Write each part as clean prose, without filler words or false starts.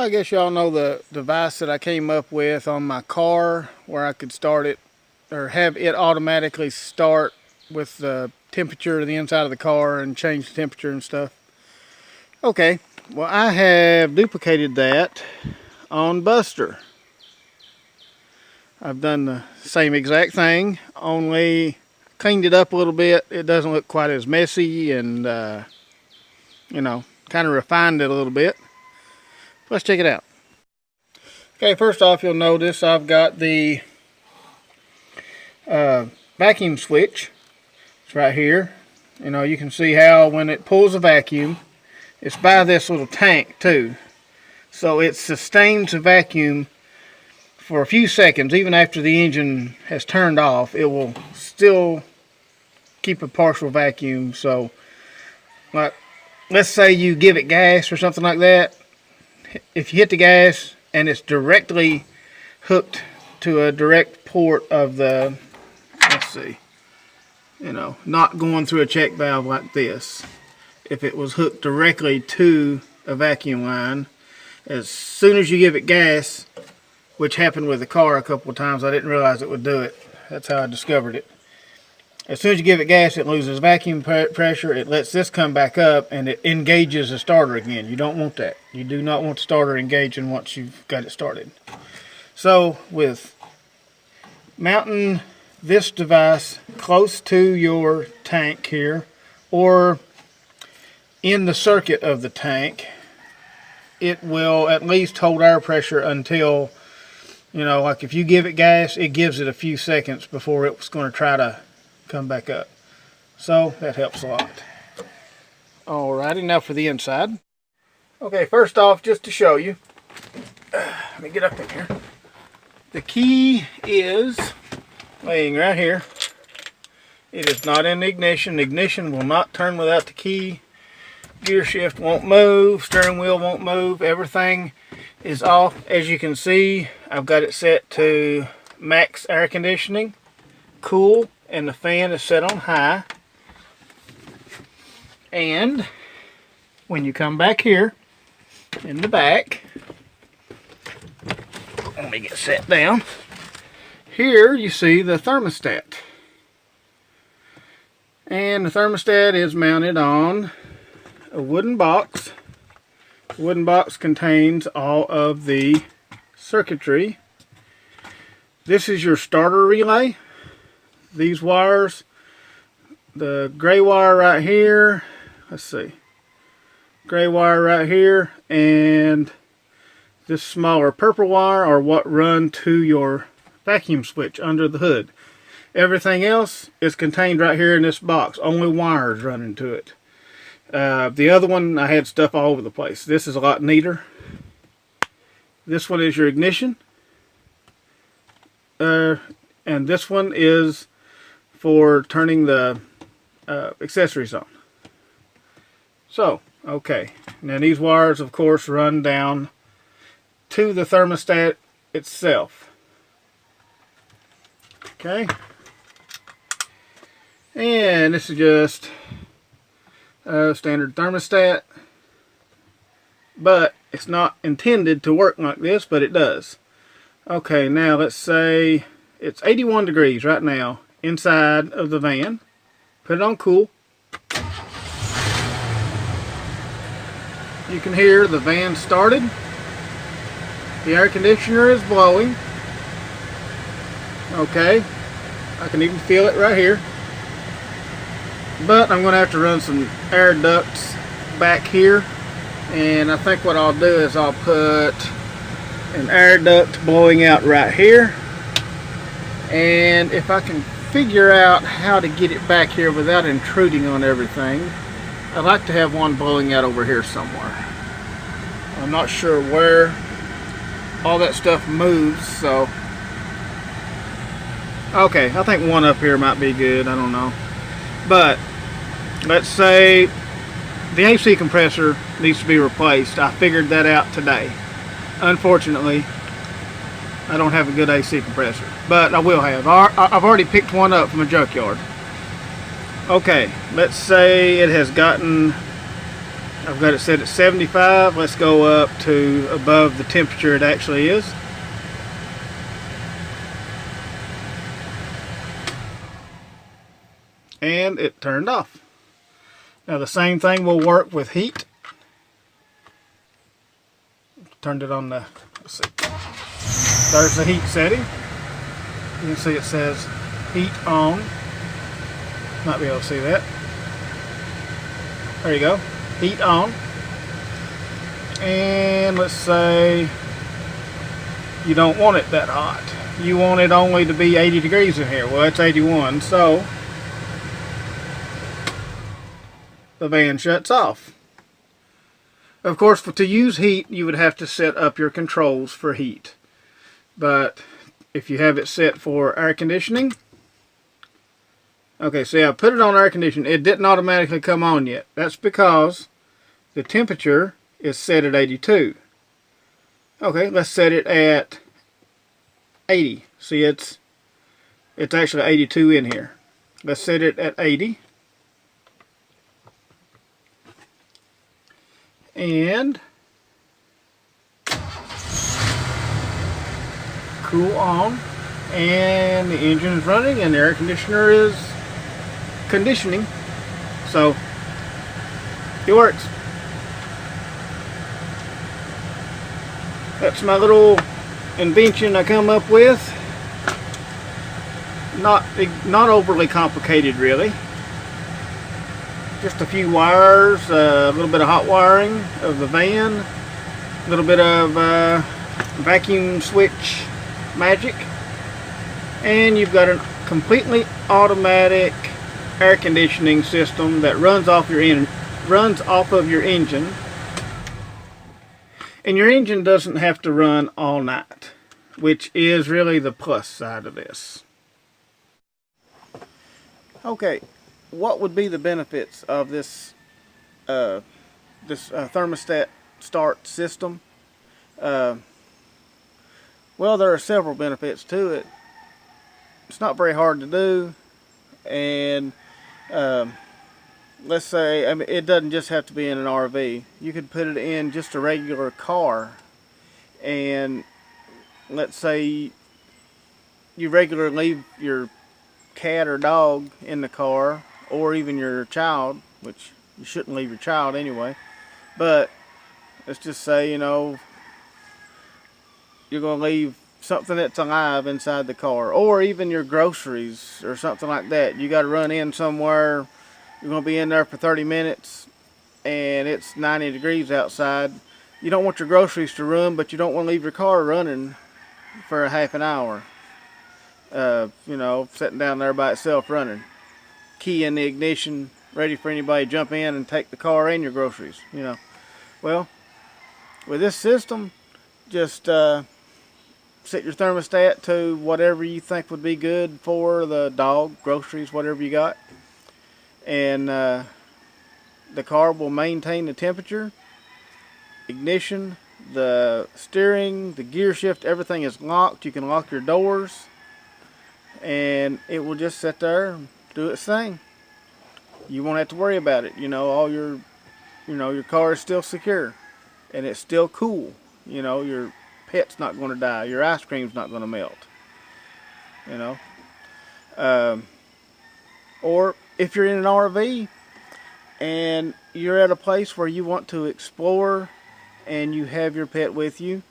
I guess y'all know the device that I came up with on my car where I could start it or have it automatically start with the temperature of the inside of the car and change the temperature and stuff. Okay, well, I have duplicated that on Buster. I've done the same exact thing, only cleaned it up a little bit. It doesn't look quite as messy and, kind of refined it a little bit. Let's check it out. Okay, first off, you'll notice I've got the vacuum switch. It's right here. You can see how when it pulls a vacuum, it's by this little tank too. So it sustains the vacuum for a few seconds. Even after the engine has turned off, it will still keep a partial vacuum. So, like, let's say you give it gas or something like that. If you hit the gas and it's directly hooked to a direct port of the, let's see, not going through a check valve like this. If it was hooked directly to a vacuum line, as soon as you give it gas, which happened with the car a couple of times, I didn't realize it would do it. That's how I discovered it. As soon as you give it gas, it loses vacuum pressure. It lets this come back up, and it engages the starter again. You don't want that. You do not want the starter engaging once you've got it started. So, with mounting this device close to your tank here, or in the circuit of the tank, it will at least hold air pressure until, like if you give it gas, it gives it a few seconds before it's going to try to come back up. So that helps a lot. Alrighty, now for the inside. Okay, first off, just to show you, let me get up in here. The key is laying right here. It is not in the ignition. The ignition will not turn without the key. Gear shift won't move, steering wheel won't move, everything is off. As you can see, I've got it set to max air conditioning, cool, and the fan is set on high. And when you come back here in the back, let me get set down. Here you see the thermostat. And the thermostat is mounted on a wooden box. The wooden box contains all of the circuitry. This is your starter relay. These wires, the gray wire right here, let's see, gray wire right here, and this smaller purple wire are what run to your vacuum switch under the hood. Everything else is contained right here in this box. Only wires running to it. The other one, I had stuff all over the place. This is a lot neater. This one is your ignition. And this one is for turning the accessories on. So, okay. Now these wires, of course, run down to the thermostat itself. Okay. And this is just a standard thermostat. But it's not intended to work like this, but it does. Okay, now let's say it's 81 degrees right now inside of the van. Put it on cool. You can hear the van started. The air conditioner is blowing. Okay, I can even feel it right here. But I'm going to have to run some air ducts back here. And I think what I'll do is I'll put an air duct blowing out right here. And if I can figure out how to get it back here without intruding on everything, I'd like to have one blowing out over here somewhere. I'm not sure where all that stuff moves, so okay, I think one up here might be good. I don't know, but let's say the AC compressor needs to be replaced. I figured that out today. Unfortunately, I don't have a good AC compressor, but I will have. I've already picked one up from a junkyard. Okay, let's say it has gotten I've got it set at 75. Let's go up to above the temperature it actually is. And it turned off. Now the same thing will work with heat. Turned it on the, let's see. There's the heat setting. You can see it says heat on. Might be able to see that. There you go. Heat on. And let's say you don't want it that hot. You want it only to be 80 degrees in here. Well, it's 81, so the van shuts off. Of course, to use heat, you would have to set up your controls for heat. But if you have it set for air conditioning, okay, see, I put it on air conditioning. It didn't automatically come on yet. That's because the temperature is set at 82. Okay, let's set it at 80. See, it's actually 82 in here. Let's set it at 80. And cool on. And the engine is running and the air conditioner is conditioning. So it works. That's my little invention I come up with. Not overly complicated, really. Just a few wires, a little bit of hot wiring of the van, a little bit of vacuum switch magic, and you've got a completely automatic air conditioning system that runs off of your engine. And your engine doesn't have to run all night, which is really the plus side of this. Okay, what would be the benefits of this thermostat start system? Well, there are several benefits to it. It's not very hard to do, and let's say, I mean, it doesn't just have to be in an RV. You could put it in just a regular car, and let's say you regularly leave your cat or dog in the car, or even your child, which you shouldn't leave your child anyway, but let's just say, you know, you're going to leave something that's alive inside the car, or even your groceries or something like that. You got to run in somewhere. You're going to be in there for 30 minutes and it's 90 degrees outside. You don't want your groceries to run, but you don't want to leave your car running for a half an hour. You know, sitting down there by itself running. Key in the ignition, ready for anybody to jump in and take the car and your groceries, you know. Well, with this system, just set your thermostat to whatever you think would be good for the dog, groceries, whatever you got. And the car will maintain the temperature, ignition, the steering, the gear shift, everything is locked. You can lock your doors, and it will just sit there and do its thing. You won't have to worry about it. You know, all your, your car is still secure, and it's still cool. You know, your pet's not going to die. Your ice cream's not going to melt. You know, or if you're in an RV and you're at a place where you want to explore and you have your pet with you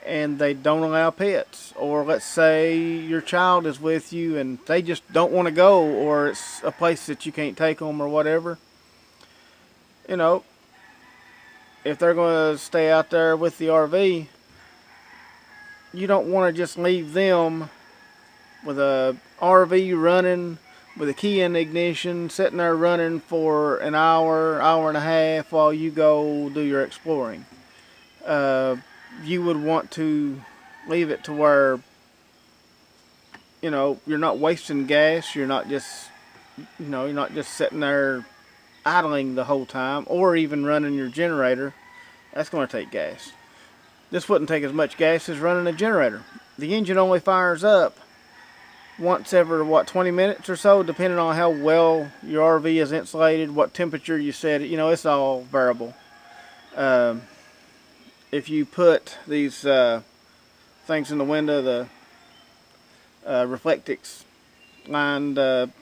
and they don't allow pets, or let's say your child is with you and they just don't want to go, or it's a place that you can't take them or whatever, you know, if they're going to stay out there with the RV, you don't want to just leave them with a RV running with a key in the ignition, sitting there running for an hour, hour and a half while you go do your exploring. You would want to leave it to where, you know, you're not wasting gas. You're not just, you're not just sitting there idling the whole time, or even running your generator. That's going to take gas. This wouldn't take as much gas as running a generator. The engine only fires up once every, what, 20 minutes or so, depending on how well your RV is insulated, what temperature you set it. You know, it's all variable. If you put these things in the window, the Reflectix lined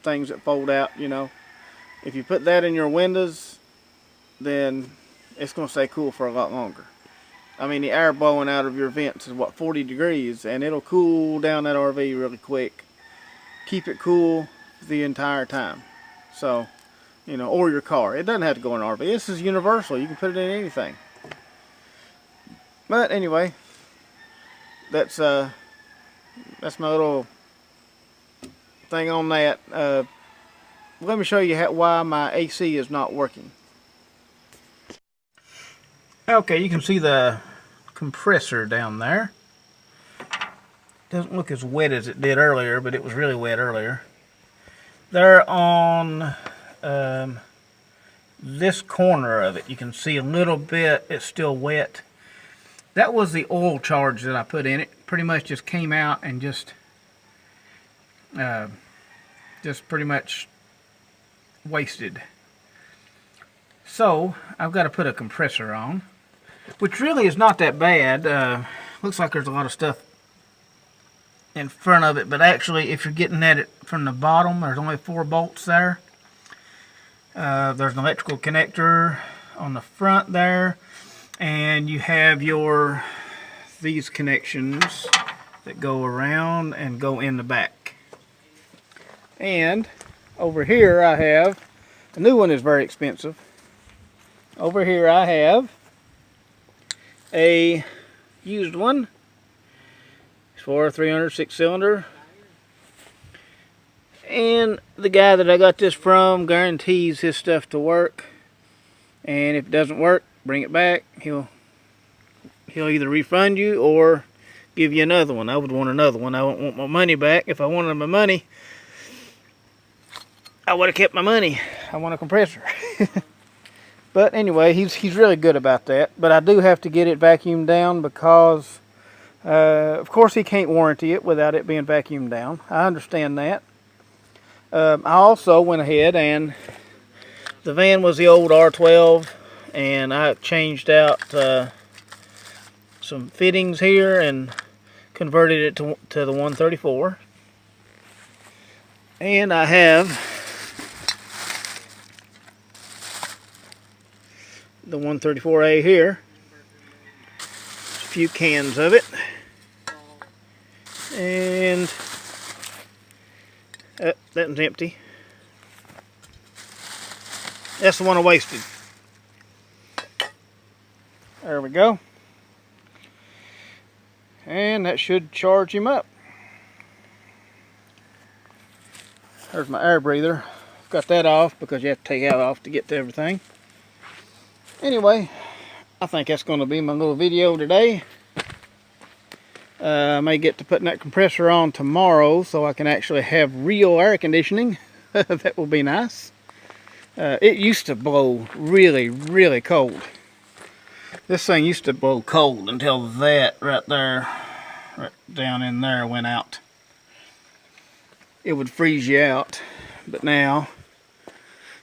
things that fold out, you know, if you put that in your windows, then it's going to stay cool for a lot longer. I mean, the air blowing out of your vents is, what, 40 degrees, and it'll cool down that RV really quick. Keep it cool the entire time. So, you know, or your car. It doesn't have to go in an RV. This is universal. You can put it in anything. But anyway, that's my little thing on that. Let me show you why my AC is not working. Okay, you can see the compressor down there. Doesn't look as wet as it did earlier, but it was really wet earlier. There on this corner of it, you can see a little bit, it's still wet. That was the oil charge that I put in it. Pretty much just came out and just pretty much wasted. So I've got to put a compressor on, which really is not that bad. Looks like there's a lot of stuff in front of it, but actually if you're getting at it from the bottom, there's only 4 bolts there. There's an electrical connector on the front there, and you have these connections that go around and go in the back. And over here I have, the new one is very expensive. Over here I have a used one. It's for a 306 cylinder. And the guy that I got this from guarantees his stuff to work. And if it doesn't work, bring it back. He'll either refund you or give you another one. I would want another one. I won't want my money back. If I wanted my money, I would have kept my money. I want a compressor. But anyway, he's really good about that. But I do have to get it vacuumed down because, of course, he can't warranty it without it being vacuumed down. I understand that. I also went ahead and the van was the old R12, and I changed out some fittings here and converted it to the 134. And I have the 134A here. Just a few cans of it. And that one's empty. That's the one I wasted. There we go. And that should charge him up. There's my air breather. Got that off because you have to take that off to get to everything. Anyway, I think that's going to be my little video today. I may get to putting that compressor on tomorrow so I can actually have real air conditioning. That will be nice. It used to blow really, really cold. This thing used to blow cold until that right there, right down in there, went out. It would freeze you out, but now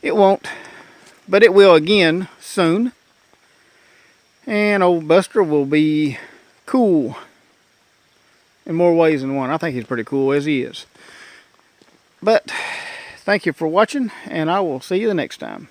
it won't. But it will again soon. And old Buster will be cool in more ways than one. I think he's pretty cool as he is. But thank you for watching, and I will see you the next time.